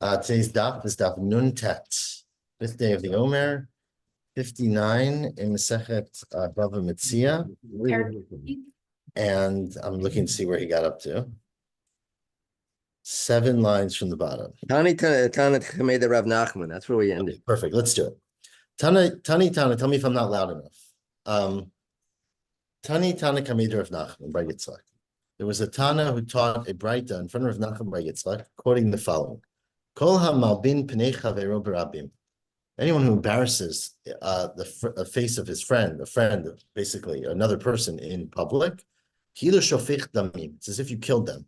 Today's daf is daf Nun Tet, fifth day of the Omer, 59 in Masechet Bava Metzia. And I'm looking to see where he got up to. 7 lines from the bottom. Tani Chameda Rav Nachman. That's where we ended. Okay, perfect. Let's do it. Tani, tell me if I'm not loud enough. Tani Chameda Rav Nachman by Yitzchak. There was a Tana who taught a Braita in front of Rav Nachman by Yitzchak, quoting the following. Kol ha-malbin pnei chavero b'rabim. Anyone who embarrasses the face of his friend, basically another person in public, kilo shofich damim. It's as if you killed them.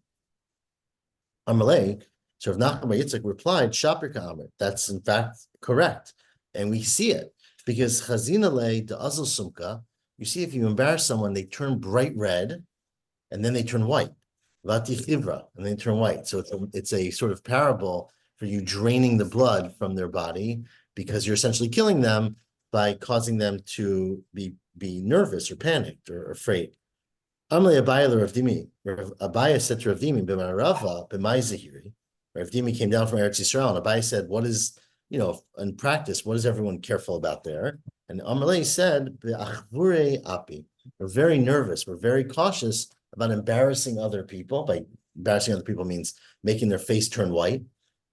Amalei, so Rav Nachman bar Yitzchak replied, Shapir ka'amer. That's in fact correct, and we see it because chazina le de azul sumka. You see, if you embarrass someone, they turn bright red, and then they turn white. Vati chivra, and they turn white. So it's a sort of parable for you draining the blood from their body, because you're essentially killing them by causing them to be nervous or panicked or afraid. Amalei Abaya Rav Dimi. Abaya said to Rav Dimi, "B'marava b'mai zehiri." Rav Dimi came down from Eretz Yisrael, and Abaya said, "What is, in practice, what is everyone careful about there?" And Amalei said, "B'achvurei api." We're very nervous. We're very cautious about embarrassing other people. By embarrassing other people means making their face turn white,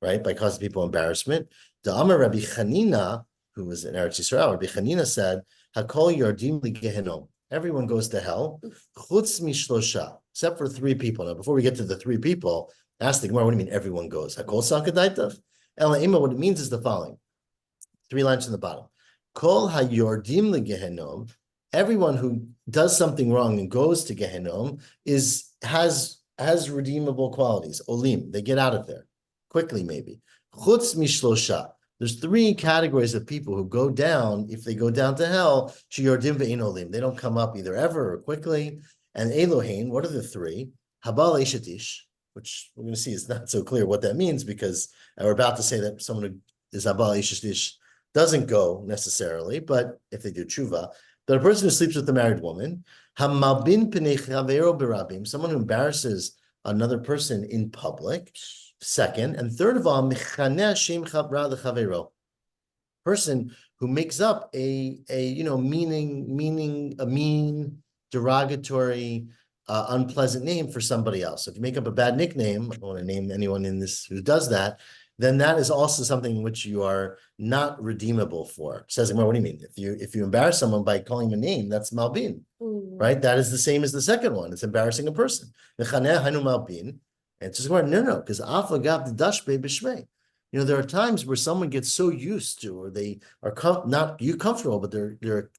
right? By causing people embarrassment. The Amar Rabbi Chanina, who was in Eretz Yisrael, Rabbi Chanina said, "Hakol yardim ligehenom." Everyone goes to hell, chutz mishlosha, except for 3 people. Now, before we get to the 3 people, ask the Gemara, what do you mean everyone goes? Hakol sakadaitav? Ela ima, what it means is the following. 3 lines from the bottom. Kol hayordim ligehenom. Everyone who does something wrong and goes to Gehenom has redeemable qualities. Olim, they get out of there quickly, maybe. Chutz mishlosha. There's 3 categories of people who go down. If they go down to hell, shiyordim ve'in olim. They don't come up either ever or quickly. And Elohim, what are the 3? Habal eshetish, which we're going to see is not so clear what that means, because we're about to say that someone who is habal eshetish doesn't go necessarily, but if they do tshuva. But a person who sleeps with a married woman, hamalbin pnei chavero b'rabim, someone who embarrasses another person in public. Second, and third of all, mechaneh shem chavra lechavero, person who makes up a mean, derogatory, unpleasant name for somebody else. So if you make up a bad nickname, I don't want to name anyone in this who does that, then that is also something in which you are not redeemable for. Says, well, what do you mean? If you embarrass someone by calling him a name, that's malbin, right? That is the same as the second one. It's embarrassing a person. Mechaneh hanu malbin. And it's just no, because afagav the dashbe b'shmei. There are times where someone gets so used to, or they are not you comfortable, but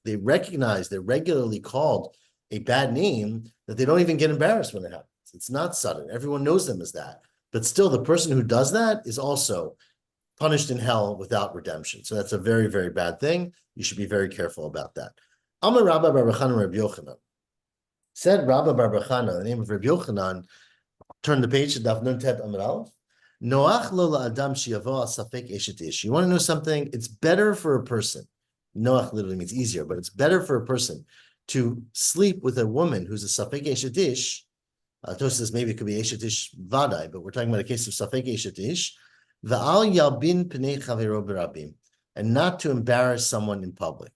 they recognize they're regularly called a bad name that they don't even get embarrassed when it happens. It's not sudden. Everyone knows them as that. But still, the person who does that is also punished in hell without redemption. So that's a very, very bad thing. You should be very careful about that. Amar Rabba bar Bachana Rabbi Yochanan. Said Rabba bar Bachana, the name of Rabbi Yochanan, turn the page to Daf Nun Tet Amud Aleph. Noach lo la'adam sheyavo al safek eshet ish. You want to know something? It's better for a person. Noach literally means easier, but it's better for a person to sleep with a woman who's a safek eshet ish. Tosh says maybe it could be eshet ish vadai, but we're talking about a case of safek eshet ish. Va'al yalbin pnei chavero b'rabim, and not to embarrass someone in public.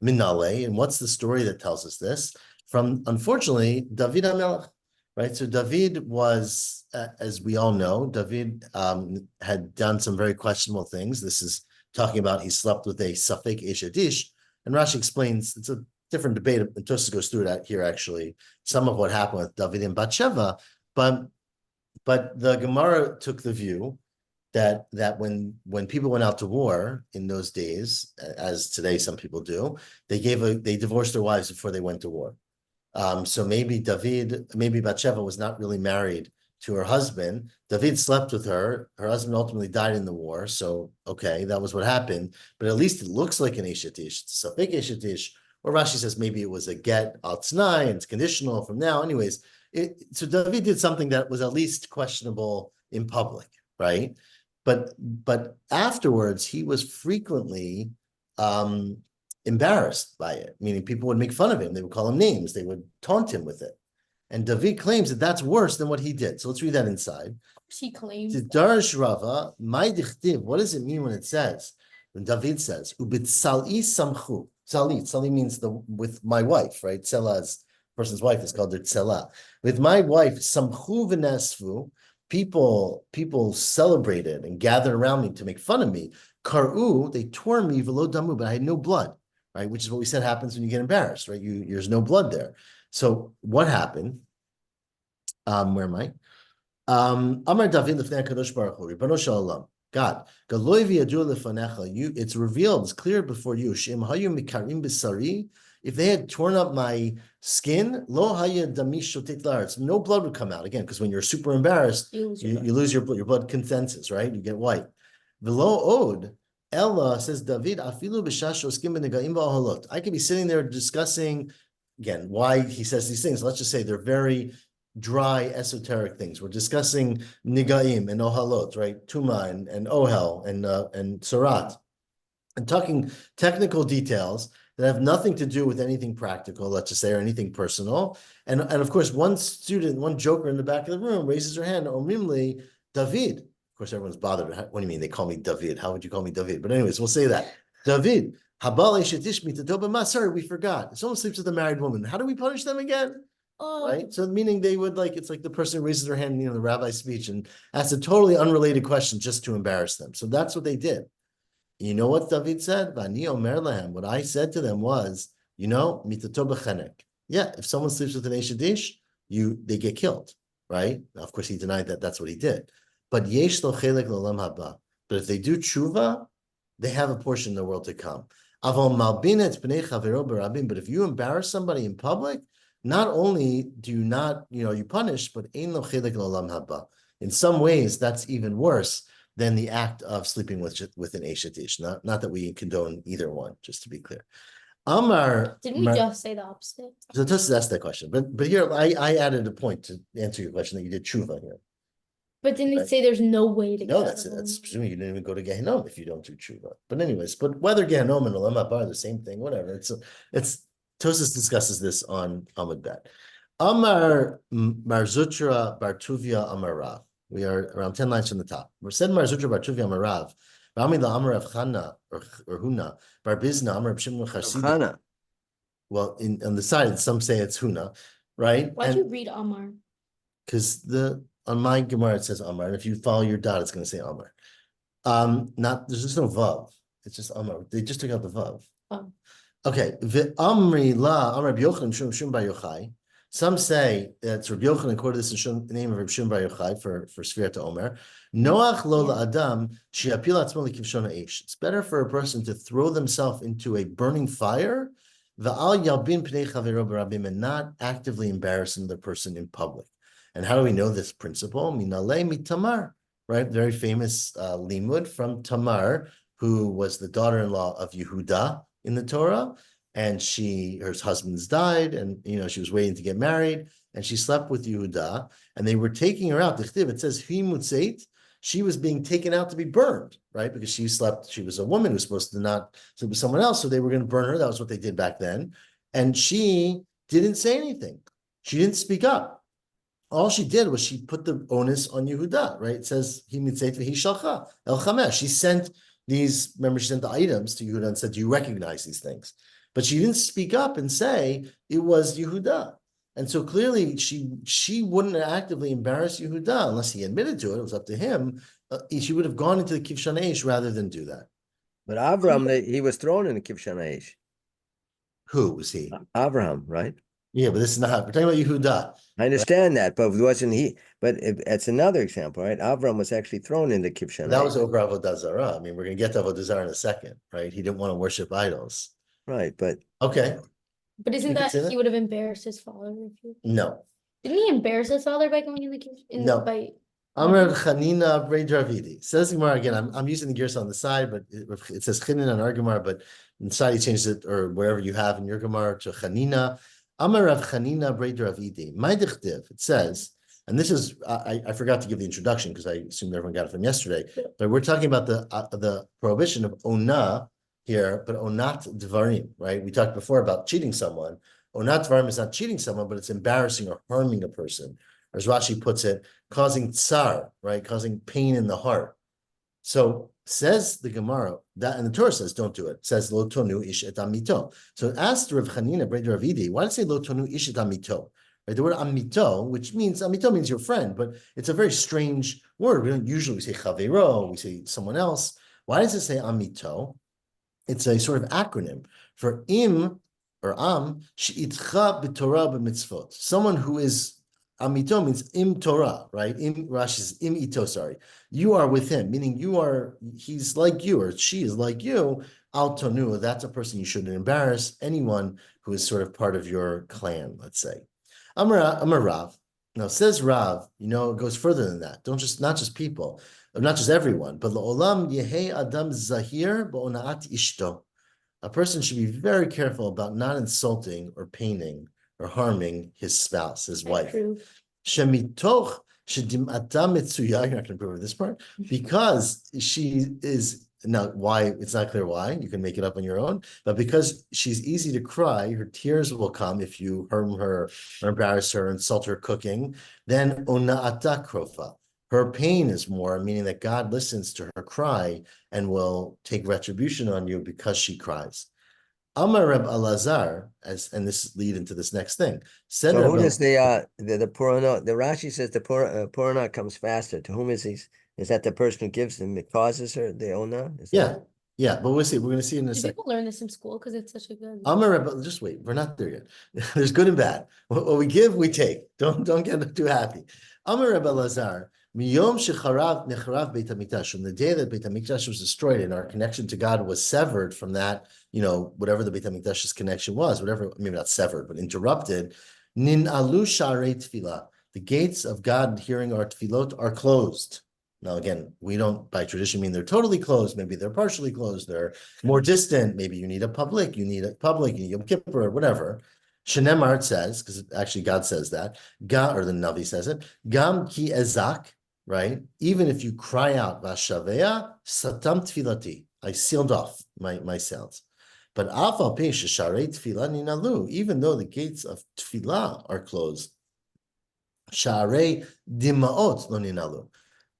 Minale, and what's the story that tells us this? From, unfortunately, David HaMelech. Right, so David was, as we all know, David had done some very questionable things. This is talking about he slept with a safek eshet ish, and Rashi explains it's a different debate. And Tosfos goes through that here actually. Some of what happened with David and Bathsheba, but the Gemara took the view that when people went out to war in those days, as today some people do, they divorced their wives before they went to war. So maybe Bathsheba was not really married to her husband. David slept with her. Her husband ultimately died in the war. So, okay, that was what happened. But at least it looks like an eshet ish. It's a fake eshet ish. Or Rashi says maybe it was a get al t'nai and it's conditional from now. Anyways, so David did something that was at least questionable in public, right? But afterwards, he was frequently embarrassed by it, meaning people would make fun of him. They would call him names. They would taunt him with it. And David claims that that's worse than what he did. So let's read that inside. She claims. Darish Rava, my dichtiv, what does it mean when it says, when David says, Ubitsali samchu. Tsali means with my wife, right? Tsela is person's wife is called their tsela. With my wife, samchu v'nesfu, people celebrated and gathered around me to make fun of me. Karu, they tore me velo damu, but I had no blood, right? Which is what we said happens when you get embarrassed, right? There's no blood there. So what happened? Where am I? Amar David lefnei Kadosh Baruch Hu, Ribono shel Olam, God, Galoi v'yadu lefanecha, it's revealed, it's clear before you. She'im hayu mikarim b'sari, if they had torn up my skin, lo haya dami shotet la'aretz, no blood would come out again, because when you're super embarrassed, you lose your blood condenses, right? You get white. V'lo od, Ella says David, afilu b'shash oskim b'negaim ba'ohalot. I could be sitting there discussing again why he says these things. Let's just say they're very dry, esoteric things. We're discussing nigaim and ohalot, right? Tuma and ohel and sarat, and talking technical details that have nothing to do with anything practical, let's just say, or anything personal. And of course, one joker in the back of the room raises her hand, Omrimli, David. Of course, everyone's bothered. What do you mean they call me David? How would you call me David? But anyways, we'll say that. David, sorry, we forgot. Someone sleeps with a married woman. How do we punish them again? Right? So meaning they would it's like the person raises their hand, the rabbi's speech, and asks a totally unrelated question just to embarrass them. So that's what they did. You know what David said? Vani omer lahem. What I said to them was, mitato b'chenek. Yeah, if someone sleeps with an Eish they get killed, right? Now, of course, he denied that that's what he did. But yesh lo chelek l'olam haba. But if they do tshuva, they have a portion in the world to come. Avol malbinet b'nei chavero b'rabim. But if you embarrass somebody in public, not only do you not, you punish, but ein lo chelek l'olam haba. In some ways, that's even worse than the act of sleeping with an Eish. Not that we condone either one, just to be clear. Didn't we just say the opposite? So just ask that question. But here I added a point to answer your question that you did tshuva here. But didn't it say there's no way to No, that's presuming you didn't even go to Gehenom if you don't do tshuva. But anyways, whether Gehenom and Olam Haba are the same thing, whatever. It's Tosas discusses this on Amud Bet. Amar Mar Zutra Bar Tuvia Amar Rav. We are around 10 lines from the top. We're said Mar Zutra Bar Tuvia Amar Rav. Rami la Amar of Chana or Huna. Bar Bizna Amar of Shimon Charsida. Well, on the side, some say it's Huna, right? Why'd you read Amar? Because on my Gemara it says Amar, and if you follow your dot, it's going to say Amar. There's just no vav. It's just Amar. They just took out the vav. Oh. Okay. Amri la Amar B'Yochanan Shum Bar Yochai. Some say that Rabbi Yochanan quoted this in the name of Rabbi Shimon Bar Yochai for Sfirata Omer. Noach lo la'adam she'apil atzmo likivshon ha'esh. It's better for a person to throw themselves into a burning fire, v'al yalbin pnei chavero b'rabim, and not actively embarrass another person in public. And how do we know this principle? Minalei mitamar, right? Very famous limud from Tamar, who was the daughter-in-law of Yehuda in the Torah. And her husband's died, and she was waiting to get married, and she slept with Yehuda, and they were taking her out. It says Mutzeit, she was being taken out to be burned, right? Because she was a woman who was supposed to not sleep with someone else, so they were going to burn her. That was what they did back then. And she didn't say anything. She didn't speak up. All she did was she put the onus on Yehuda, right? It says she sent these, remember, she sent the items to Yehuda and said, do you recognize these things? But she didn't speak up and say it was Yehuda. And so clearly she wouldn't actively embarrass Yehuda unless he admitted to it. It was up to him. She would have gone into the Kivshan Eish rather than do that. But Avram, he was thrown in the Kivshan Eish. Who was he? Abraham, right? Yeah, but this is not, we're talking about Yehuda. I understand that, but wasn't he? But it's another example, right? Avram was actually thrown in the Kivshan Eish. That was over Avodah Zarah. I mean, we're going to get to Avodah Zarah in a second, right? He didn't want to worship idols. Right, but okay. But isn't that he would have embarrassed his father? No. Didn't he embarrass his father by going in the kitchen? No. Amar Chanina Brei Dravidi. Says Gemara again. I'm using the gears on the side, but it says Chinin on our Gemara, but inside he changes it, or wherever you have in your Gemara, to Chanina. Amar Rav Chanina Brei Dravidi. My dichtiv. It says, and this is I forgot to give the introduction because I assumed everyone got it from yesterday. But we're talking about the prohibition of ona here, but onat dvarim, right? We talked before about cheating someone, Onat dvarim is not cheating someone, but it's embarrassing or harming a person. As Rashi puts it, causing tsar, right? Causing pain in the heart. So says the Gemara, that and the Torah says, don't do it. It says, lo tonu ish et amito. So asked Rav Chanina, brother Rav Idi, why does it say lo tonu ish et amito? Right, the word amito, which means, amito means your friend, but it's a very strange word. We don't usually say chavero, we say someone else. Why does it say amito? It's a sort of acronym for im or am, she'itcha b'torah b'mitzvot. Someone who is, amito means im Torah, right? Im Rashi is im ito, sorry. You are with him, meaning he's like you, or she is like you. Al tonu, that's a person you shouldn't embarrass, anyone who is sort of part of your clan, let's say. Amar Rav. Now says Rav, it goes further than that. Not just people, not just everyone, but la'olam yehei adam zahir ba'onaat ishto. A person should be very careful about not insulting or paining or harming his spouse, his wife. Shemitoch shedim'ata metzuya. You're not going to prove this part because she is. Now, why? It's not clear why. You can make it up on your own. But because she's easy to cry, her tears will come if you harm her or embarrass her, insult her cooking. Then ona'ata krofa. Her pain is more, meaning that God listens to her cry and will take retribution on you because she cries. Amar Reb Elazar, and this lead into this next thing. So who does the Purana, the Rashi says the Purana comes faster. To whom is he? Is that the person who gives them, it causes her the ona? Yeah, but we'll see. We're going to see in a second. People learn this in school because it's such a good. Just wait. We're not there yet. There's good and bad. What we give, we take. Don't get too happy. Amar Reb Elazar, miyom shecharav necharav Beit Hamikdash. From the day that Beit Hamikdash was destroyed and our connection to God was severed from that, whatever the Beit Hamikdash's connection was, whatever, maybe not severed, but interrupted. Nin alu sharei tefillah. The gates of God hearing our tefillot are closed. Now, again, we don't, by tradition, mean they're totally closed. Maybe they're partially closed. They're more distant. Maybe you need you need Yom Kippur, whatever. Shenemar says, because actually God says that, or the Navi says it, Gam ki ezak, right? Even if you cry out, Vashavea, satam tfilati, I sealed off my sounds. But afal pe shesharei tefillah ninalu, even though the gates of tefillah are closed, sharei dimaot lo ninalu.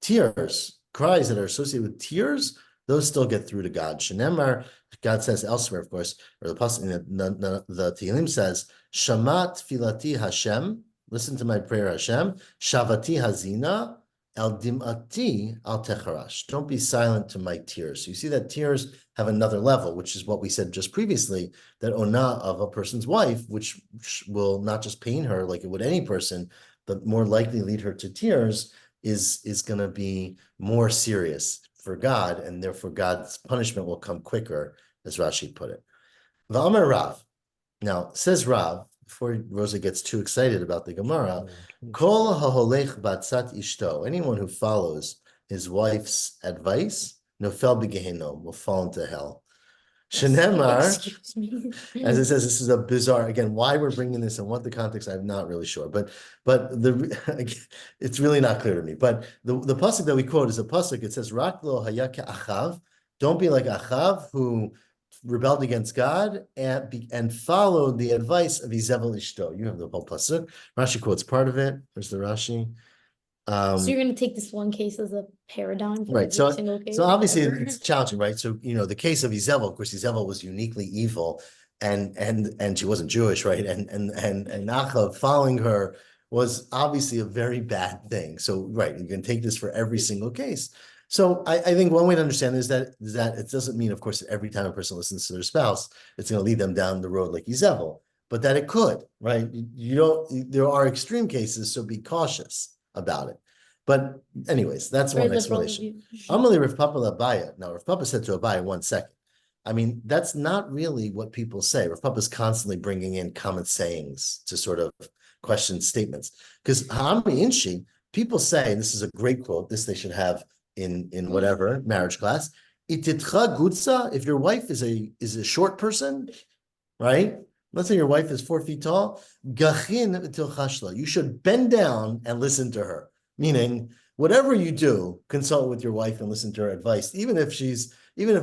Tears, cries that are associated with tears, those still get through to God. Shenemar, God says elsewhere, of course, or the Tehillim says, Shamat filati Hashem, listen to my prayer, Hashem, Shavati hazina, el dimati al techarash. Don't be silent to my tears. So you see that tears have another level, which is what we said just previously, that ona of a person's wife, which will not just pain her like it would any person, but more likely lead her to tears, is going to be more serious for God, and therefore God's punishment will come quicker, as Rashi put it. V'amar Rav. Now, says Rav, before Rosa gets too excited about the Gemara, Kol haholech batzat ishto, anyone who follows his wife's advice, nofel b'gehenom, will fall into hell. Shenemar, as it says, this is a bizarre, again, why we're bringing this and what the context, I'm not really sure, but it's really not clear to me. But the pasuk that we quote is a pasuk. It says, Rak lo hayake Achav, don't be like Achav, who rebelled against God and followed the advice of Izevel Ishto. You have the whole pasuk. Rashi quotes part of it. Where's the Rashi? So you're going to take this one case as a paradigm for right. every single case? So obviously it's challenging, right? So, the case of Izevel, of course, Izevel was uniquely evil and she wasn't Jewish, right? And Achav following her was obviously a very bad thing. So, right, you can take this for every single case. So I think one way to understand is that it doesn't mean, of course, that every time a person listens to their spouse, it's going to lead them down the road like Izevel, but that it could, right? There are extreme cases, so be cautious about it. But anyways, that's one explanation. Amalei Rav Papa Abaya. Now, Rav Papa said to Abaya, 1 second. I mean, that's not really what people say. Rav Papa is constantly bringing in common sayings to sort of question statements. Because Ha'amri Inshi, people say, and this is a great quote, this they should have in whatever marriage class, Ititcha gutza, if your wife is a short person, right? Let's say your wife is 4 feet tall, gachin til chashla. You should bend down and listen to her. Meaning, whatever you do, consult with your wife and listen to her advice, even if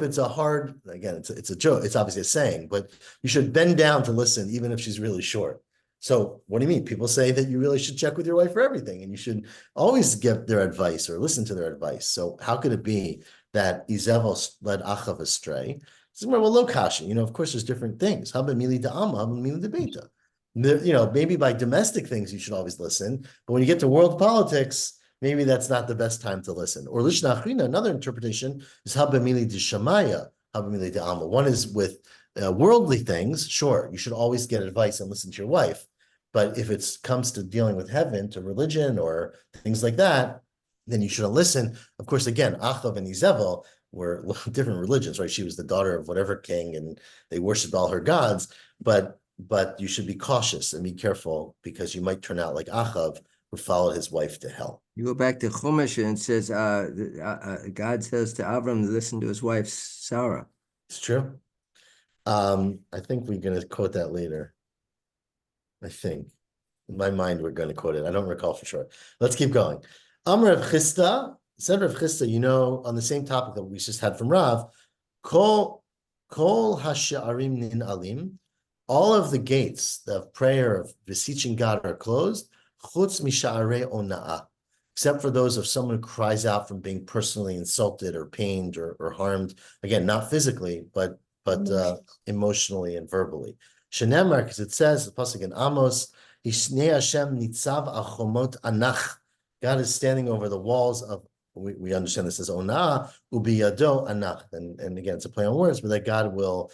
it's a hard, again, it's a joke, it's obviously a saying, but you should bend down to listen, even if she's really short. So what do you mean? People say that you really should check with your wife for everything, and you should always get their advice or listen to their advice. So how could it be that Izebel led Achav astray? Well, Lokashi, of course, there's different things. Habamili de Amma, Habamili de Beta. Maybe by domestic things you should always listen, but when you get to world politics, maybe that's not the best time to listen. Or Lishna Achrina, another interpretation is Habamili de Shamaya, Habamili de Amma. One is with worldly things. Sure, you should always get advice and listen to your wife. But if it comes to dealing with heaven, to religion or things like that, then you shouldn't listen. Of course, again, Achav and Izebel were different religions, right? She was the daughter of whatever king, and they worshipped all her gods. But you should be cautious and be careful, because you might turn out like Achav, who followed his wife to hell. You go back to Chumash and it says, God says to Avram to listen to his wife Sarah. It's true. I think we're going to quote that later. I think. In my mind, we're going to quote it. I don't recall for sure. Let's keep going. Amar Rav Chisda, said Rav Chisda, on the same topic that we just had from Rav, Kol hasha'arim nin alim, all of the gates of prayer, of beseeching God, are closed, chutz misha'arei ona'ah, except for those of someone who cries out from being personally insulted or pained or harmed. Again, not physically, but emotionally and verbally. Shenemar, because it says, the pasuk in Amos, Hishnei Hashem nitzav achomot anach. God is standing over the walls of, we understand this as onah, ubiyado anach. And again, it's a play on words, but that God will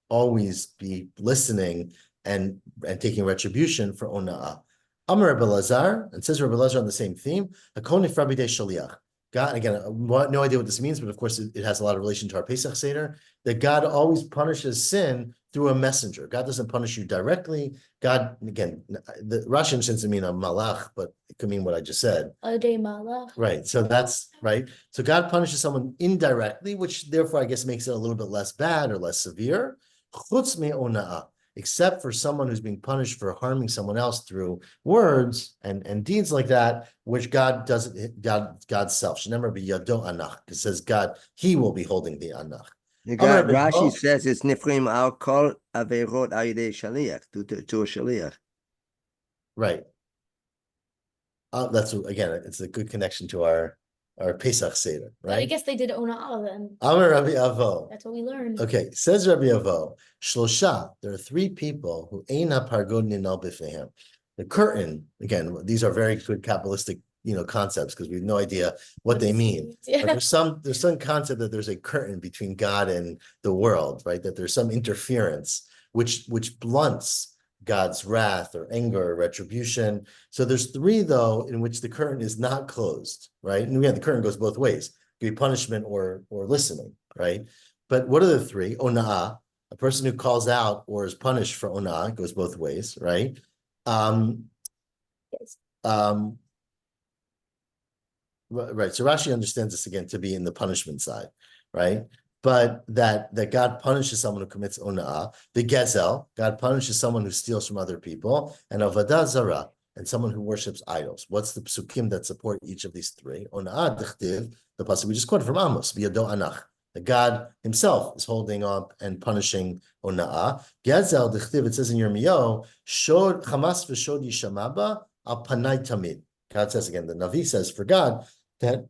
always be listening and taking retribution for onah. Amar Rebbe Lazar, and says Rebbe Lazar on the same theme, Hakonif Rabbi De Shaliach. God, again, no idea what this means, but of course it has a lot of relation to our Pesach Seder, that God always punishes sin through a messenger. God doesn't punish you directly. God, again, the Rashi understands to mean a malach, but it could mean what I just said. A day malach. Right, so that's right. So God punishes someone indirectly, which therefore I guess makes it a little bit less bad or less severe. Chutz me'ona'ah, except for someone who's being punished for harming someone else through words and deeds like that, which God doesn't, God's self. Shenemar b'yado anach. It says God, He will be holding the anach. Rashi says it's nifrim al kol averot al yedei shaliach, to a shaliach. Right. That's, again, it's a good connection to our Pesach Seder, right? I guess they did ona'ah then. Amar Rabbi Avo. That's what we learned. Okay, says Rabbi Avo, Shlosha, there are three people who ein hapargod ninal b'fnehem. The curtain, again, these are very good Kabbalistic, concepts, because we have no idea what they mean. Yeah. But there's some concept that there's a curtain between God and the world, right? That there's some interference which blunts God's wrath or anger or retribution. So there's three, though, in which the curtain is not closed, right? And again, the curtain goes both ways. It could be punishment or listening, right? But what are the three? Ona'ah, a person who calls out or is punished for ona'ah, goes both ways, right? Yes. Right. So Rashi understands this again to be in the punishment side, right? But that God punishes someone who commits ona'ah. The gezel, God punishes someone who steals from other people, and avodah zarah, and someone who worships idols. What's the psukim that support each of these three? Ona'ah d'chtiv, the pasuk we just quoted from Amos, b'yado anach. The God Himself is holding up and punishing ona'ah. Gezel d'chtiv, it says in Yirmiyahu, shod chamas v'shod yishamaba al panai tamid. God says again, the Navi says for God that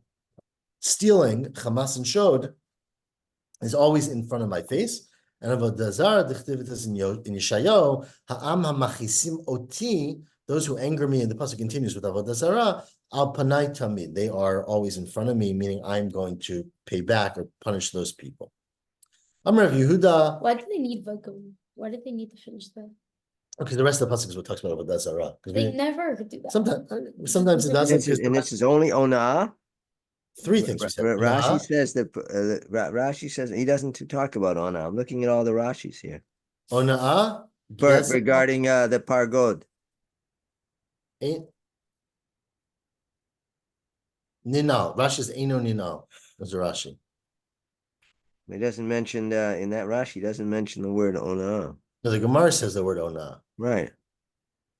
stealing, chamas and shod, is always in front of my face. And avodah zarah d'chtiv, it says in Yeshayahu, ha'am ha'machisim oti, those who anger me, and the pasuk continues with avodah zarah, al panai tamid, they are always in front of me, meaning I'm going to pay back or punish those people. Amar Rav Yehuda. Why do they need vakum? Why did they need to finish that? Okay, the rest of the pasuk is what talks about avodah zarah. They never could do that. Sometimes it doesn't. And this is only ona'ah. Three things we said. Rashi says that Rashi says he doesn't talk about ona'ah. I'm looking at all the Rashis here. Ona'ah Regarding the pargod. Ninal. Rashi is Eino Ninal. Those are Rashi. He doesn't mention in that Rashi. He doesn't mention the word ona'ah. No, the Gemara says the word ona'ah. Right.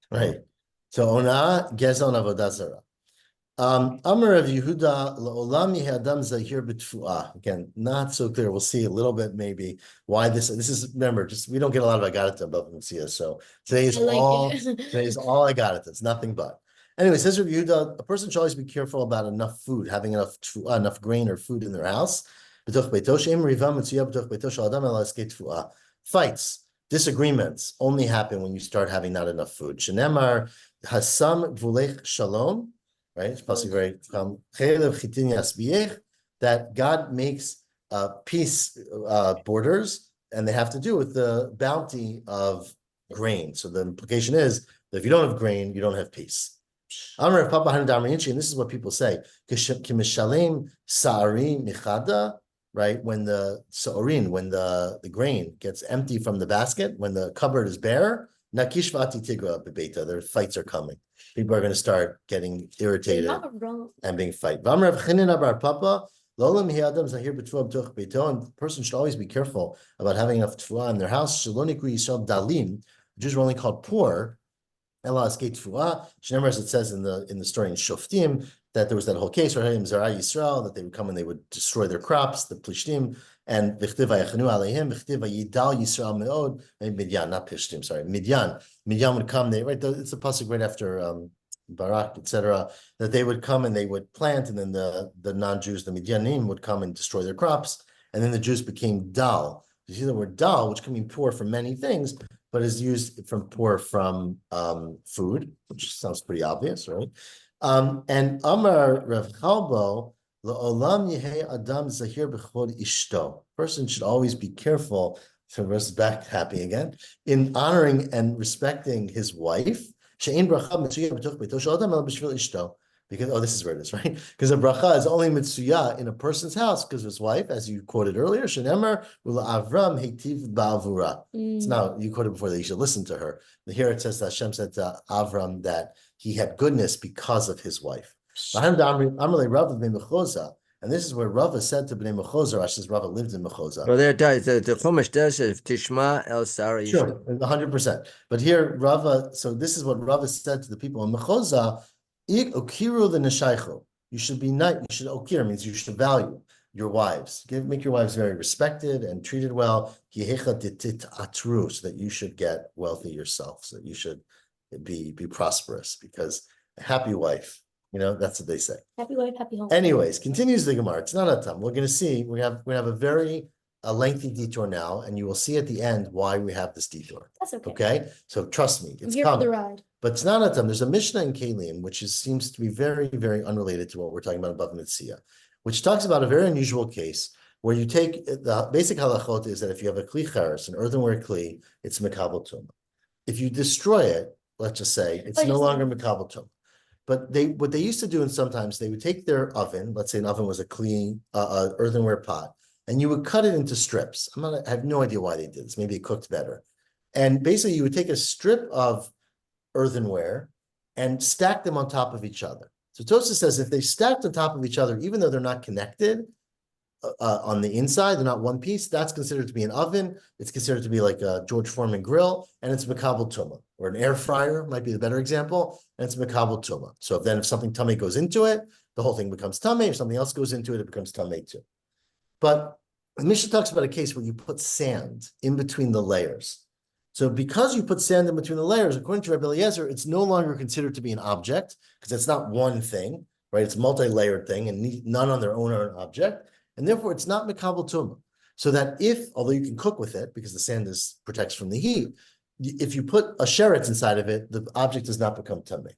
Right. So ona'ah, gezel, and avodah zarah. Amar of Yehuda La'olam Yeh Adam Zahir B'Tfu'ah. Again, not so clear. We'll see a little bit maybe why this is. Remember, just we don't get a lot of Agarata above Metzia. So today is I like all it. today is all Agarata. It's nothing but. Anyway, says Rabbi Yehuda, a person should always be careful about enough food, having enough grain or food in their house. Fights, disagreements only happen when you start having not enough food. Shenemar Hasam Gvulech Shalom. Right? It's possibly very that God makes peace borders, and they have to do with the bounty of grain. So the implication is that if you don't have grain, you don't have peace. And this is what people say. Right? When the sa'orin, when the grain gets empty from the basket, when the cupboard is bare, their fights are coming. People are going to start getting irritated and being fight. And the person should always be careful about having enough tefillah in their house. Jews were only called poor. As it says in the story in Shoftim, that there was that whole case where Yisrael, that they would come and they would destroy their crops, the Plishtim, and Midyan, not Plishtim, sorry, Midyan would come, it's a pasuk right after Barak, etc., that they would come and they would plant, and then the non-Jews, the Midyanim, would come and destroy their crops, and then the Jews became dal. You see the word dal, which can mean poor for many things, but is used from poor from food, which sounds pretty obvious, right? And Amar Rav Chalbo, La'olam Yehei Adam Zahir B'chod Ishto. Person should always be careful, so verse back happy again, in honoring and respecting his wife. She'ein bracha mitzuya b'toch beito shel Adam el b'shvil Ishto. Because, this is where it is, right? Because a bracha is only mitzuya in a person's house because of his wife, as you quoted earlier, Shenemar Ula Avram Heitiv Ba'avura. So now, you quoted before that you should listen to her. But here it says that Hashem said to Avram that he had goodness because of his wife. And this is where Rava said to Bnei Mechoza, Rashi says Rava lived in Mechoza. So there, the Chumash does say, Tishma el Sara. Sure, 100%. But here, Rava, so this is what Rava said to the people in Mechoza, Okiru the Neshaycho. You should be nice, you should okir, means you should value your wives. Make your wives very respected and treated well. So that you should get wealthy yourself, so that you should be prosperous, because a happy wife, that's what they say. Happy wife, happy home. Anyways, continues the Gemara. It's not a time. We're going to see, we have a very lengthy detour now, and you will see at the end why we have this detour. That's okay. Okay? So trust me, it's here for coming. the ride. But it's not a time. There's a Mishnah in Kelim, which seems to be very, very unrelated to what we're talking about above Metzia, which talks about a very unusual case where you take, the basic halachot is that if you have a kli cheres, an earthenware kli, it's mekabel tumah. If you destroy it, let's just say, it's no longer mekabel tumah. But what they used to do, and sometimes they would take their oven, let's say an oven was a clean earthenware pot, and you would cut it into strips. I have no idea why they did this. Maybe it cooked better. And basically you would take a strip of earthenware and stack them on top of each other. So Tosafos says if they stacked on top of each other, even though they're not connected on the inside, they're not one piece, that's considered to be an oven. It's considered to be like a George Foreman grill, and it's mekabel tumah. Or an air fryer might be the better example, and it's mekabel tumah. So if something tummy goes into it, the whole thing becomes tummy. If something else goes into it, it becomes tummy too. But the Mishnah talks about a case where you put sand in between the layers. So because you put sand in between the layers, according to Rabbi Eliezer, it's no longer considered to be an object, because it's not one thing, right? It's a multi-layered thing, and none on their own are an object, and therefore it's not mekabel tumah. So that although you can cook with it, because the sand protects from the heat, if you put a sheretz inside of it, the object does not become tummy.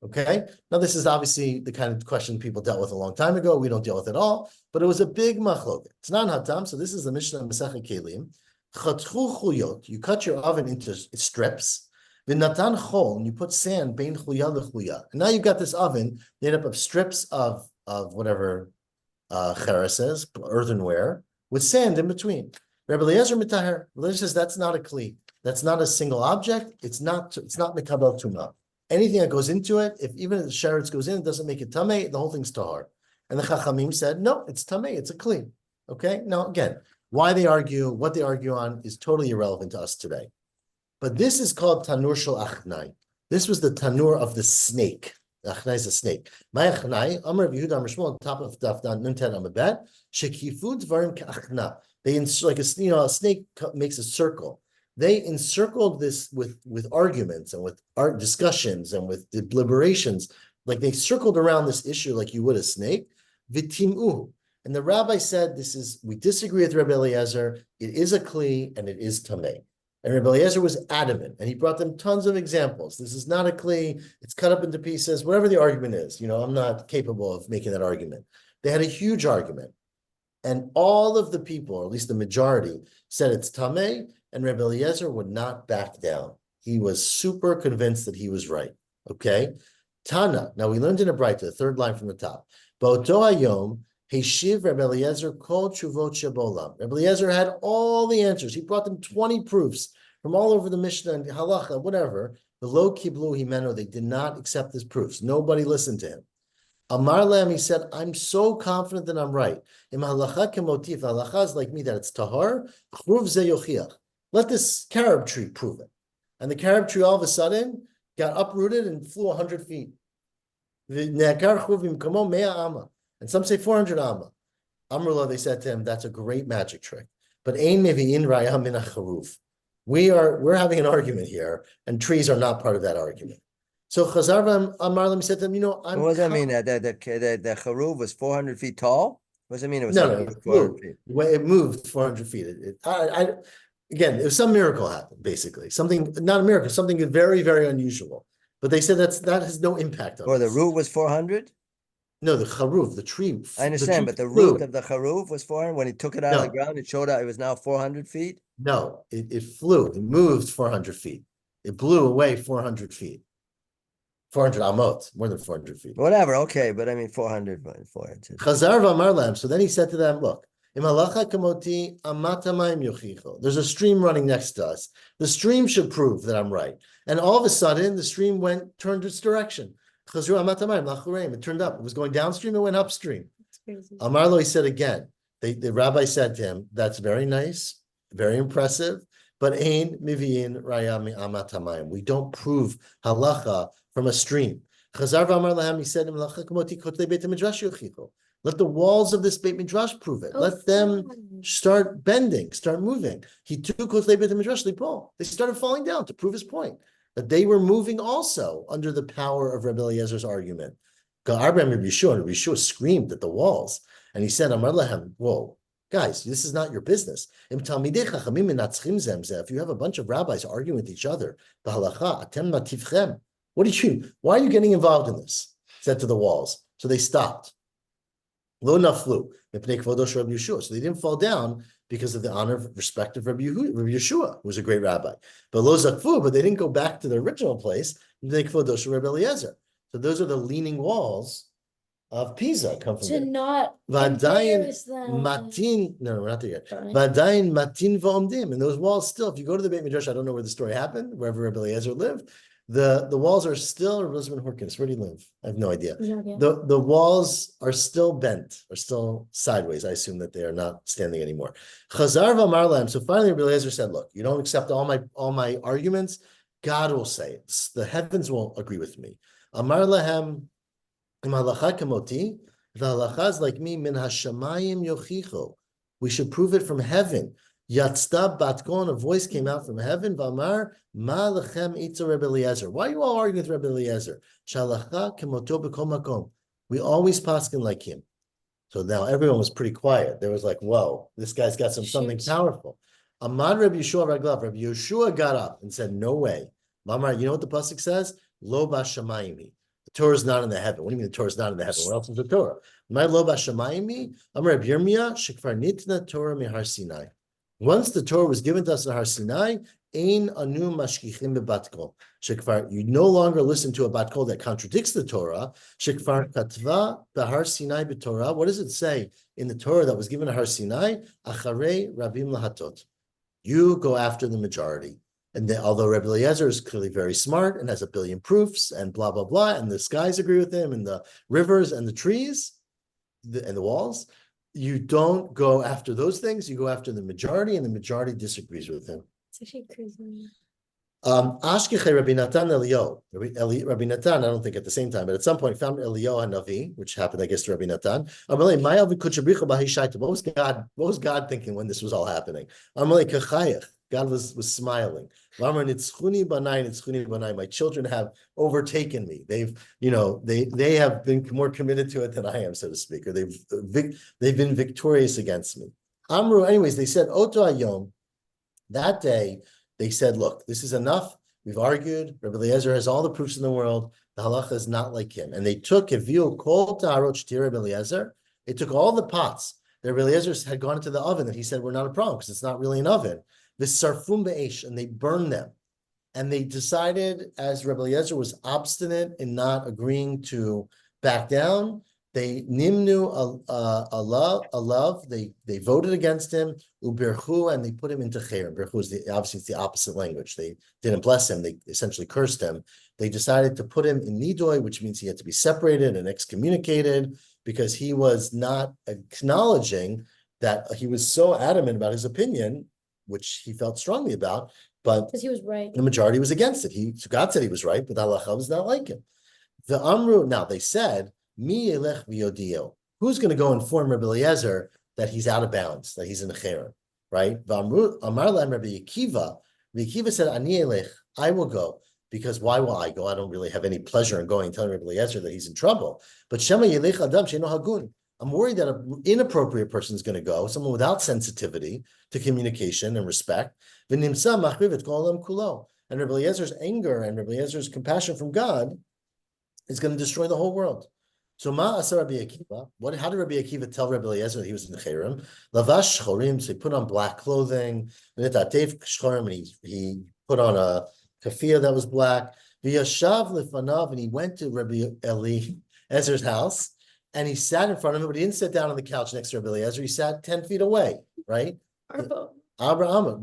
Okay? Now this is obviously the kind of question people dealt with a long time ago. We don't deal with it all, but it was a big machloket. It's not hatam, so this is the Mishnah Masechet Kelim. You cut your oven into strips. V'natan chol, and you put sand bein chuya lechuya. And now you've got this oven made up of strips of whatever cheres is, earthenware, with sand in between. Rabbi Eliezer mitaher. Eliezer says that's not a kli. That's not a single object. It's not mekabel tumah. Anything that goes into it, even if the sheretz goes in, it doesn't make it tamei. The whole thing's tahar. And the Chachamim said, no, it's tamei. It's a kli. Okay. Now again, why they argue, what they argue on, is totally irrelevant to us today. But this is called tanur shel achnai. This was the tanur of the snake. Achnai is a snake. My achnai, Amar Rabbi Yehuda Amar Shmuel, top of Daf Nunten Amabet, Shekifu Dvarim Ka'achna. They like a snake makes a circle. They encircled this with arguments and with art discussions and with deliberations. Like they circled around this issue like you would a snake. Vitimu. And the rabbi said, we disagree with Rabbi Eliezer. It is a kli and it is tamei. And Rabbi Eliezer was adamant, and he brought them tons of examples. This is not a kli, it's cut up into pieces, whatever the argument is. I'm not capable of making that argument. They had a huge argument. And all of the people, or at least the majority, said it's tamei, and Rabbi Eliezer would not back down. He was super convinced that he was right. Okay? Tana. Now we learned in a Braita, the third line from the top. Ba'oto hayom, Heshiv Rabbi Eliezer kol tshuvot shebolam. Rabbi Eliezer had all the answers. He brought them 20 proofs from all over the Mishnah and Halacha, whatever. The lo kiblu himeno, they did not accept his proofs. Nobody listened to him. Amar Lam, he said, I'm so confident that I'm right. Im halacha kemotif, halacha is like me, that it's tahar, chruv ze yochiach. Let this carob tree prove it. And the carob tree all of a sudden got uprooted and flew 100 feet. And some say 400 amma. Amrullah, they said to him, that's a great magic trick. But ein mevi'in raya min hacharuf. We're having an argument here, and trees are not part of that argument. So Chazar Amarlam said to them, What does that mean? That the charuv was 400 feet tall? What does that mean? It was no, 400 feet. It moved 400 feet. Again, it was some miracle happened, basically. Something, not a miracle, something very, very unusual. But they said that has no impact on Or the root was 400? No, the charuv, the tree. I understand, but the root of the charuv was 400. When he took it out of the ground, it showed out it was now 400 feet? No, it flew. It moved 400 feet. It blew away 400 feet. 400 amot, more than 400 feet. Whatever, okay, but I mean 400. Chazar v'amar, so then he said to them, look, kamoti amatamayim yochicho. There's a stream running next to us. The stream should prove that I'm right. And all of a sudden, the stream turned its direction. It turned up. It was going downstream, it went upstream. Amarlo, he said again, the rabbi said to him, that's very nice, very impressive, but ein miviin rayami amatamayim. We don't prove halacha from a stream. Chazar v'amar lahem, he said, let the walls of this Beit Midrash prove it. Let them start bending, start moving. He took Kotlei Beit Midrash Lipol. They started falling down to prove his point. That they were moving also under the power of Rabbi Eliezer's argument. Rabbi Yeshua screamed at the walls, and he said, Amar lahem, whoa, guys, this is not your business. If you have a bunch of rabbis arguing with each other, why are you getting involved in this? Said to the walls. So they stopped. Lo naflu, so they didn't fall down because of the honor and respect of Rabbi Yeshua, who was a great rabbi. But lo zakfu, but they didn't go back to the original place. Rabbi Eliezer. So those are the leaning walls of Pisa. Come from to there. not Vadayin matin. No, we're not there yet. Vadayin matin va'omdim. And those walls still, if you go to the Beit Midrash, I don't know where the story happened, wherever Rabbi Eliezer lived. The walls are still, Rosamund Horkins, where do you live? I have no idea. The walls are still bent, are still sideways. I assume that they are not standing anymore. Chazar v'amar lahem. So finally, Rabbi Eliezer said, look, you don't accept all my arguments, God will say it. The heavens will agree with me. Amar lahem, im halacha kamoti, the halacha is like me, min hashamayim yochicho. We should prove it from heaven. Yatzta batkon, a voice came out from heaven. V'amar ma lechem itza Rabbi Eliezer. Why are you all arguing with Rabbi Eliezer? Shalacha kemoto b'kol makom. We always paskin like him. So now everyone was pretty quiet. There was like, whoa, this guy's got something powerful. Amad Rabbi Yeshua Raglav. Rabbi Yeshua got up and said, no way. V'amar, you know what the pasuk says? Lo b'shamayimi. The Torah is not in the heaven. What do you mean the Torah is not in the heaven? What else is the Torah? My lo b'shamayimi. Amar Rabbi Yirmiyah shekvar nitna Torah mihar Sinai. Once the Torah was given to us in Har Sinai, ein anu mashkichim bebatkol. Shekvar, you no longer listen to a batkol that contradicts the Torah. Shekvar katva behar Sinai b'Torah. What does it say in the Torah that was given to Har Sinai? Acharei rabim lahatot. You go after the majority. And then, although Rabbi Eliezer is clearly very smart and has a billion proofs and blah, blah, blah, and the skies agree with him and the rivers and the trees and the walls, you don't go after those things. You go after the majority, and the majority disagrees with him. It's actually crazy. Ashkechei Rabbi Natan Elio. Rabbi Natan, I don't think at the same time, but at some point found Elio Hanavi, which happened, I guess, to Rabbi Natan. What was God thinking when this was all happening? God was smiling. My children have overtaken me. They have been more committed to it than I am, so to speak, or they've been victorious against me. Amru, anyways, they said, Oto Ayom, that day, they said, look, this is enough. We've argued. Rabbi Eliezer has all the proofs in the world. The halacha is not like him. And they took Eviu Kol Ta'arot Shtir Rabbi Eliezer. They took all the pots that Rabbi Eliezer had gone into the oven, and he said, we're not a problem because it's not really an oven. V'sarfum be'esh, and they burned them. And they decided, as Rabbi Eliezer was obstinate in not agreeing to back down, they nimnu alav. They voted against him. Uberchu, and they put him into cher. Berchu is obviously it's the opposite language. They didn't bless him. They essentially cursed him. They decided to put him in nidoi, which means he had to be separated and excommunicated because he was not acknowledging that he was so adamant about his opinion, which he felt strongly about, but because he was right. the majority was against it. God said he was right, but the halacha was not like him. The Amru, now they said, Mi elech v'yodio. Who's going to go inform Rabbi Eliezer that he's out of bounds, that he's in a cherem, right? Amar la'em Rabbi Akiva. Rabbi Akiva said, Ani elech, I will go, because why will I go? I don't really have any pleasure in going and telling Rabbi Eliezer that he's in trouble. But Shema yelech adam she'eno hagun. I'm worried that an inappropriate person is going to go, someone without sensitivity to communication and respect. And Rabbi Eliezer's anger and Rabbi Eliezer's compassion from God is going to destroy the whole world. So Ma Asa Rabbi Akiva, how did Rabbi Akiva tell Rabbi Eliezer that he was in the cherem? Lavash shchorim, so he put on black clothing, and he put on a kafia that was black. V'yashav lefanav, and he went to Rabbi Eliezer's house, and he sat in front of him, but he didn't sit down on the couch next to Rabbi Eliezer. He sat 10 feet away, right? Abraham,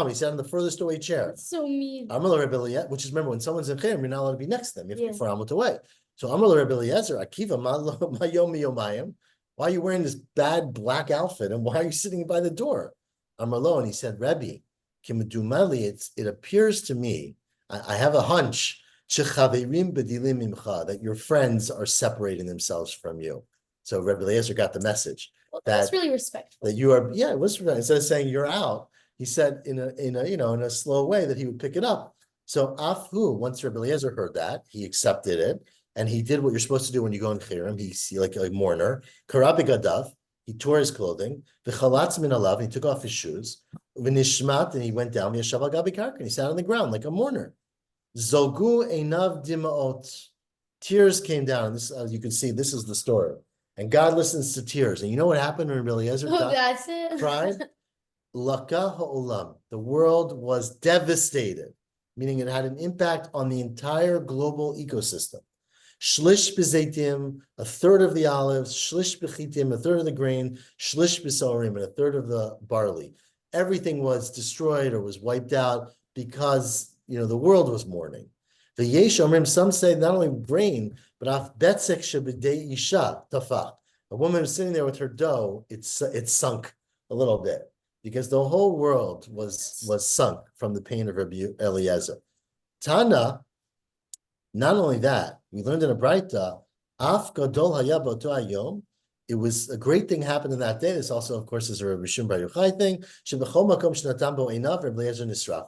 he sat in the furthest away chair. That's so mean. Which is, remember, when someone's in cherem, you're not allowed to be next to them. You have to be 4 amot away. So Amar Rabbi Eliezer, Akiva, why are you wearing this bad black outfit, and why are you sitting by the door? Amarlo, and he said, Rebbe, it appears to me, I have a hunch, that your friends are separating themselves from you. So Rabbi Eliezer got the message. Well, that's really respectful. That you are, it was instead of saying you're out, he said in a slow way that he would pick it up. So Afhu, once Rabbi Eliezer heard that, he accepted it, and he did what you're supposed to do when you go in cherem. He's like a mourner. Karabigadav, he tore his clothing. V'chalatz min alav, and he took off his shoes. V'nishmat, and he went down. V'yashav al gabi karka, and he sat on the ground like a mourner. Zogu einav dimaot, tears came down. And this, as you can see, this is the story. And God listens to tears. And you know what happened when Rabbi Eliezer that's it. cried? Laka ha'olam. The world was devastated, meaning it had an impact on the entire global ecosystem. Shlish b'zeitim, a third of the olives. Shlish b'chitim, a third of the grain. Shlish b'sorim, and a third of the barley. Everything was destroyed or was wiped out because the world was mourning. The yesh omrim, some say not only grain, but af betzek shebedei isha tafach. A woman was sitting there with her dough, it sunk a little bit because the whole world was sunk from the pain of Rabbi Eliezer. Tana, not only that, we learned in a Braita, af gadol haya b'oto hayom. It was a great thing happened in that day. This also, of course, is a Rabbi Shimon Bar Yochai thing. Shebechol makom shnatam bo einav Rabbi Eliezer nisraf.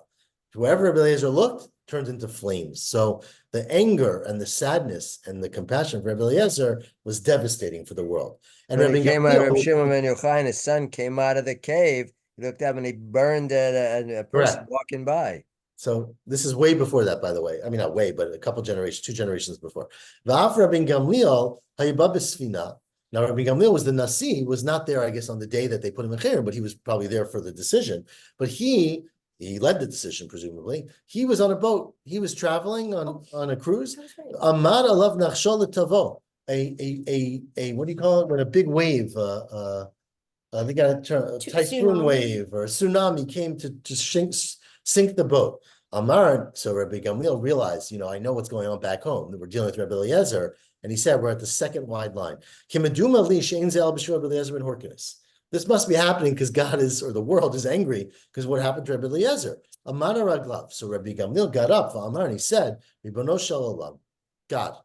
Whoever Rabbi Eliezer looked turned into flames. So the anger and the sadness and the compassion of Rabbi Eliezer was devastating for the world. And Rabbi Shimon Ben Yochai, and his son came out of the cave. He looked up and he burned a person walking by. So this is way before that, by the way. I mean, not way, but a couple generations, 2 generations before. V'af Rabbi Gamliel hayibah b'sfina. Now, Rabbi Gamliel was the Nasi, was not there, I guess, on the day that they put him in cherem, but he was probably there for the decision. But he led the decision, presumably. He was on a boat. He was traveling on a cruise. Amad alav nachshol tavo. A what do you call it? When a big wave, they got a typhoon wave or a tsunami came to sink the boat. Amar, so Rabbi Gamliel realized, I know what's going on back home. We're dealing with Rabbi Eliezer, and he said, we're at the second wide line. Kimaduma li she'en ze'al b'shur Rabbi Eliezer ben Horkinis. This must be happening because God is, or the world is angry because what happened to Rabbi Eliezer? Amana Raglav. So Rabbi Gamliel got up, Amar, and he said, Ribono shel olam, God,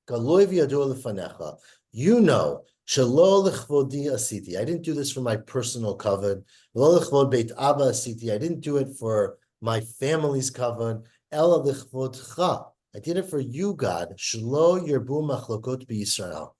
Galoi v'yadua lefanecha, you know, shelo lechvodi asiti. I didn't do this for my personal kavod. Lo lechvod beit Abba asiti. I didn't do it for my family's kavod. Ela lechvodcha. I did it for you, God. Shelo yerbu machlokot b'Yisrael,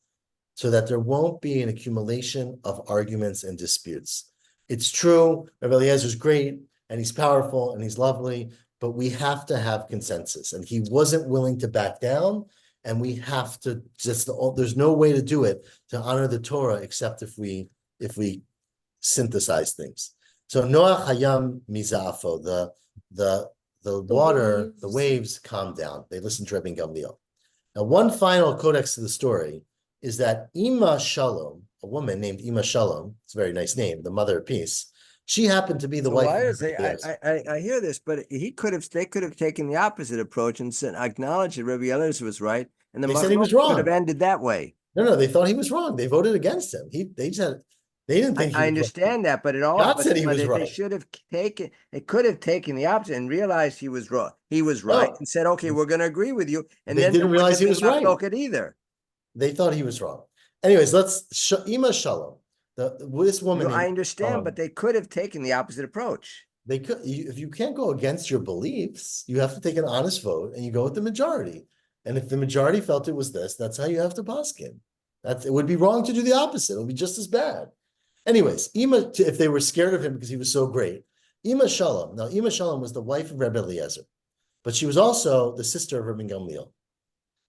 so that there won't be an accumulation of arguments and disputes. It's true, Rabbi Eliezer is great, and he's powerful, and he's lovely, but we have to have consensus. And he wasn't willing to back down, and we have to there's no way to do it to honor the Torah except if we synthesize things. So Noach Hayam Mizafo, the water, the waves calmed down. They listened to Rabbi Gamliel. Now, one final codex to the story is that Ima Shalom, a woman named Ima Shalom, it's a very nice name, the mother of peace. She happened to be the wife. Why is I hear this, but they could have taken the opposite approach and said, acknowledge that Rabbi Eliezer was right, and They said he was wrong. Could have ended that way. No, they thought he was wrong. They voted against him. They said they didn't think. I understand that, but it all. God said he was right. They should have taken. They could have taken the opposite and realized he was wrong. He was right and said, "Okay, we're going to agree with you." And they then didn't realize he was right. Either. They thought he was wrong. Anyways, Ima Shalom. This woman. I understand, but they could have taken the opposite approach. They could. If you can't go against your beliefs, you have to take an honest vote, and you go with the majority. And if the majority felt it was this, that's how you have to paskin. It would be wrong to do the opposite. It would be just as bad. Anyways, if they were scared of him because he was so great, Ima Shalom. Now, Ima Shalom was the wife of Rabbi Eliezer, but she was also the sister of Rabbi Gamliel.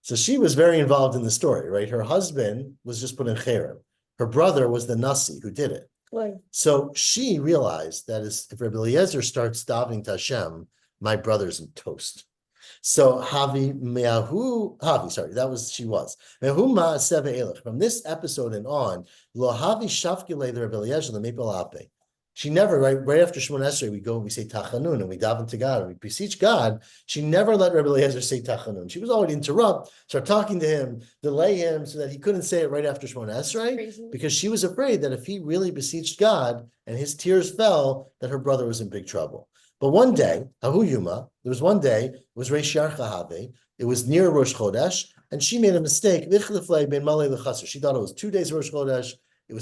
So she was very involved in the story, right? Her husband was just put in cherem. Her brother was the Nasi who did it. Right. So she realized that if Rabbi Eliezer starts davening to Hashem, my brother's in toast. So she was. From this episode and on, she never, right after Shemon Esrei, we go and we say Tachanun and we daven to God and we beseech God. She never let Rabbi Eliezer say Tachanun. She was already interrupt, start talking to him, delay him so that he couldn't say it right after Shemon Esrei, because she was afraid that if he really beseeched God and his tears fell, that her brother was in big trouble. But one day, there was one day, it was Reish Yarchahave, it was near Rosh Chodesh, and she made a mistake. She thought it was 2 days Rosh Chodesh.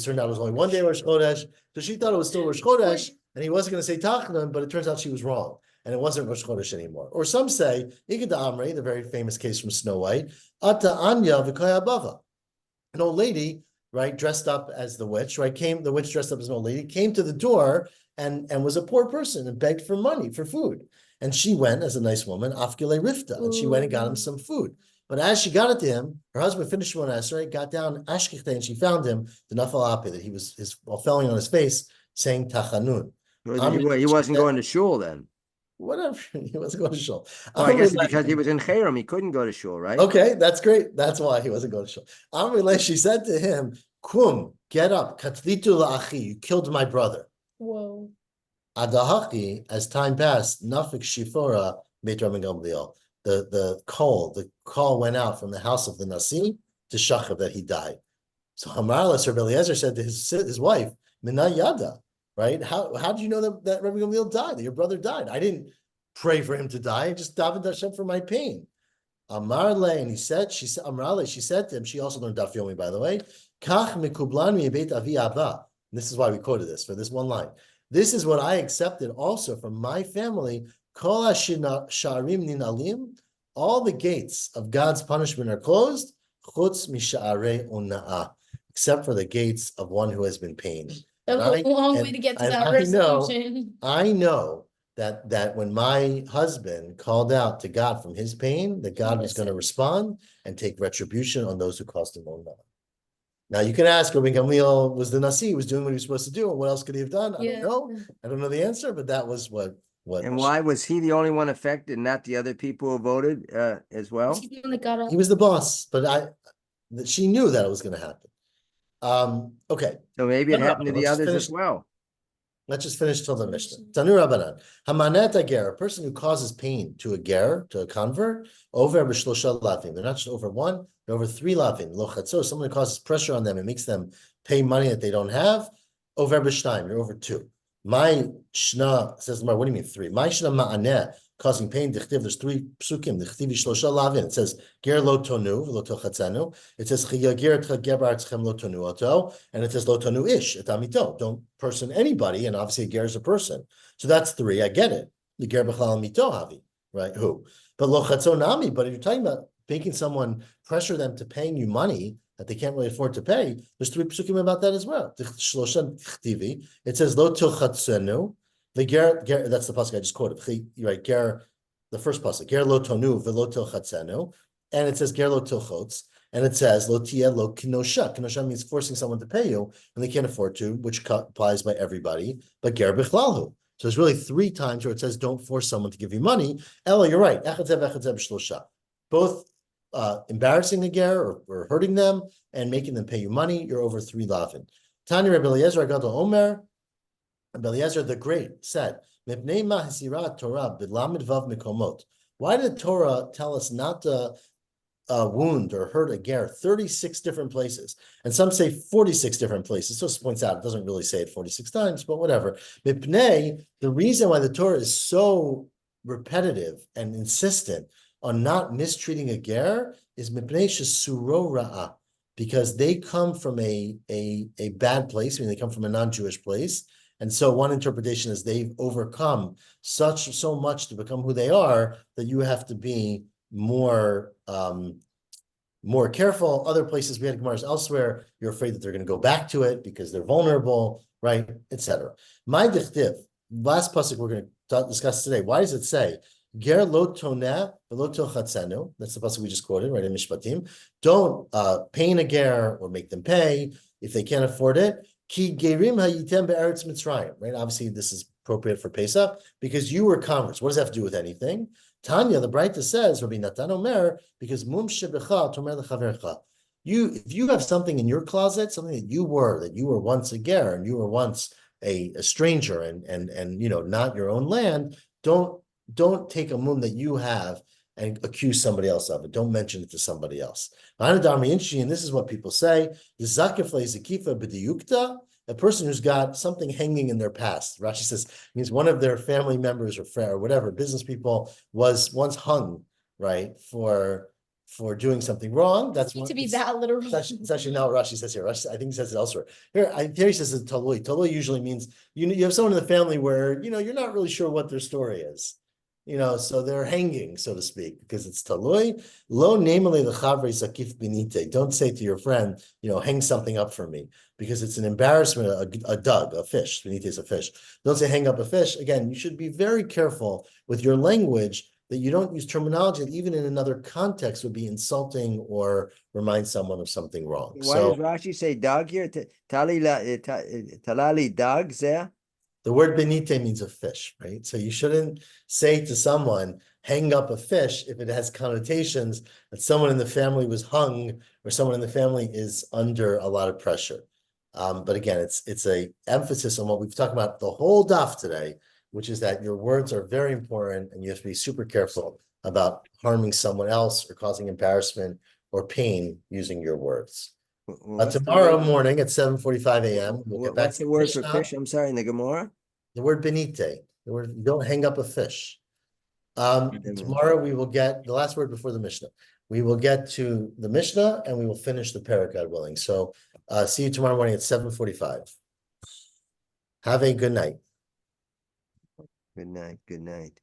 Turned out it was only 1 day Rosh Chodesh. So she thought it was still Rosh Chodesh, and he wasn't going to say Tachanun, but it turns out she was wrong, and it wasn't Rosh Chodesh anymore. Or some say, Igad Amri, the very famous case from Snow White, Ata Anya v'Kaya Bava. An old lady, right, dressed up as the witch, right, the witch dressed up as an old lady, came to the door and was a poor person and begged for money, for food. And she went, as a nice woman, Afkile Rifta, and she went and got him some food. But as she got it to him, her husband finished one esrei, got down Ashkichte, and she found him, the Nafal Ape, that he was while falling on his face, saying Tachanun. He wasn't going to shul then. Whatever, he wasn't going to shul. Well, I guess because he was in Cherem, he couldn't go to shul, right? Okay, that's great. That's why he wasn't going to shul. Amrile, she said to him, Kum, get up, Katlitu la'achi, you killed my brother. Whoa. Adahaki, as time passed, Nafik Shifora, Beit Rabbi Gamliel. The call went out from the house of the Nasi to Shachav that he died. So Hamarla, Rabbi Eliezer said to his wife, Mina Yada, right? How did you know that Rabbi Gamliel died, that your brother died? I didn't pray for him to die. I just davened Hashem for my pain. Amarle, and she said to him, she also learned Daf Yomi, by the way, Kach mikublan mi beit avi abba. This is why we quoted this, for this one line. This is what I accepted also from my family. Kol sharim ninalim, all the gates of God's punishment are closed, chutz misha'arei una'ah, except for the gates of one who has been pained. That's a long way to get to that resolution. I know that when my husband called out to God from his pain, that God was going to respond and take retribution on those who caused him una'ah. Now you can ask, Rabbi Gamliel was the Nasi, was doing what he was supposed to do, and what else could he have done? I don't know. I don't know the answer, but that was what. And why was he the only one affected, not the other people who voted as well? He was the boss, but she knew that it was going to happen. Okay. So maybe it happened to the others as well. Let's just finish till the Mishnah. Tanur Rabbanan. Hamanet ager, a person who causes pain to a ger, to a convert, over b'shlosha lavim. They're not just over one, they're over 3 lavim. Lochatzo, someone who causes pressure on them and makes them pay money that they don't have. over b'shtayim, you're over 2. My shna says, what do you mean 3? My shna ma'aneh, causing pain, dichtiv, there's 3 psukim, dichtivi shlosha lavin. It says, ger lo tonu, v'lo tochatzenu. It says, chiyagir tchagebar tzchem lo tonu oto. And it says, lo tonu ish, et amito. Don't person anybody, and obviously a ger is a person. So that's 3, I get it. The ger b'chlal mito havi, right? Who? But lo chatzonami, but if you're talking about making someone pressure them to paying you money that they can't really afford to pay, there's 3 psukim about that as well. It says lo tilchatzenu, the ger, that's the pasuk I just quoted. Right, ger, the first pasuk, ger lo tonu velo tilchatzenu, and it says ger lo tilchotz, and it says lo tia lo kinosha. Kinosha means forcing someone to pay you, and they can't afford to, which applies by everybody. But ger bichlalu. So there's really 3 times where it says don't force someone to give you money. Ella, you're right. Both embarrassing a ger or hurting them and making them pay you money, you're over 3 lavin. Tanya Rebbe Eliezer Agadol Omer, Rebbe Eliezer the Great said, why did the Torah tell us not to wound or hurt a ger 36 different places? And some say 46 different places. So it points out, it doesn't really say it 46 times, but whatever. The reason why the Torah is so repetitive and insistent on not mistreating a ger is because they come from a bad place. I mean, they come from a non-Jewish place. And so one interpretation is they've overcome so much to become who they are that you have to be more careful. Other places, we had Gemaras elsewhere, you're afraid that they're going to go back to it because they're vulnerable, right, etc. My dichtiv, last pasuk we're going to discuss today. Why does it say ger lo toneh v'lo tochatzenu? That's the pasuk we just quoted, right, in Mishpatim. Don't pain a ger or make them pay if they can't afford it. Ki gerim hayitem be'eretz Mitzrayim, right? Obviously, this is appropriate for Pesach because you were converts. What does that have to do with anything? Tanya, the Braita says, Rabbi Natan Omer, because mum shebecha tomer lechavercha. If you have something in your closet, something that you were once a ger and you were once a stranger and not your own land, don't take a mum that you have and accuse somebody else of it. Don't mention it to somebody else. And this is what people say. A person who's got something hanging in their past. Rashi says means one of their family members or whatever, business people was once hung, right, for doing something wrong. That's to be that literal. It's actually not what Rashi says here. Rashi, I think he says it elsewhere. Here he says it talui. Talui usually means you have someone in the family where you're not really sure what their story is. So they're hanging, so to speak, because it's talui. Lo namely the chavre sakif benite. Don't say to your friend, hang something up for me, because it's an embarrassment. A dug, a fish. Benite is a fish. Don't say hang up a fish. Again, you should be very careful with your language that you don't use terminology that even in another context would be insulting or remind someone of something wrong. Why does Rashi say dog here? Talali dog zeh? The word benite means a fish, right? So you shouldn't say to someone, hang up a fish if it has connotations that someone in the family was hung or someone in the family is under a lot of pressure. But again, it's a emphasis on what we've talked about the whole daf today, which is that your words are very important and you have to be super careful about harming someone else or causing embarrassment or pain using your words. Tomorrow morning at 7:45 a.m. we'll get back What's to the word Mishnah. for fish? I'm sorry, in the Gemara? The word benite. The word don't hang up a fish. Tomorrow we will get the last word before the Mishnah. We will get to the Mishnah and we will finish the parak, God willing. So see you tomorrow morning at 7:45. Have a good night. Good night. Good night.